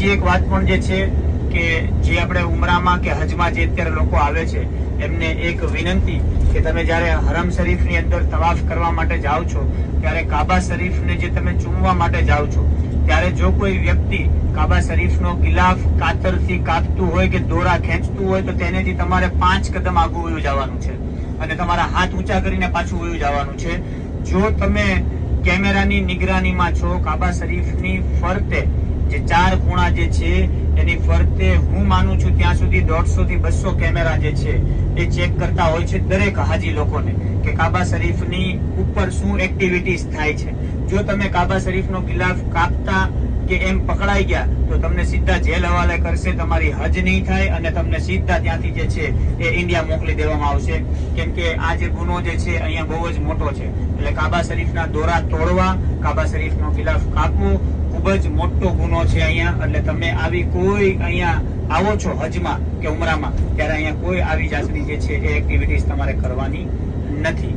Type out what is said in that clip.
બીજી એક વાત પણ જે છે કે જે આપણે ઉમરામાં કે હજમાં જે અત્યારે લોકો આવે છે એમને એક વિનંતી કે તમે જ્યારે હરમ શરીફની અંદર તવાફ કરવા માટે જાઓ છો ત્યારે કાબા શરીફને જે તમે ચૂમવા માટે જાઓ છો ત્યારે જો કોઈ વ્યક્તિ કાબા શરીફનો ગિલાફ કાતરથી કાપતું હોય કે દોરા ખેંચતું હોય તો તેનેથી તમારે 5 કદમ આગું વયું જવાનું છે અને તમારા હાથ ઊંચા કરીને પાછું વયું જવાનું છે. જો તમે કેમેરાની નિગરાનીમાં છો, કાબા શરીફની ફરતે જે 4 ખૂણા જે છે એની ફરતે હું માનું છું ત્યાં સુધી 150 થી 200 કેમેરા જે છે એ ચેક કરતા હોય છે દરેક હાજી લોકોને કે કાબા શરીફની ઉપર શું એક્ટિવિટીઝ થાય છે. જો તમે કાબા શરીફનો ગિલાફ કાપતા કે એમ પકડાઈ ગયા તો તમને સીધા જેલ હવાલે કરશે, તમારી હજ નહીં થાય અને તમને સીધા ત્યાંથી જે છે એ ઇન્ડિયા મોકલી દેવામાં આવશે. કેમ કે આ જે ગુનો જે છે અહીંયા બહુ જ મોટો છે. એટલે કાબા શરીફના દોરા તોડવા, કાબા શરીફનો ગિલાફ કાપવો ખૂબ જ મોટો ગુનો છે અહીંયા. એટલે તમે આવી કોઈ અહીંયા આવો છો હજમાં કે ઉમરામાં ત્યારે અહીંયા કોઈ આવી જાતની જે છે એ એક્ટિવિટીઝ તમારે કરવાની નથી.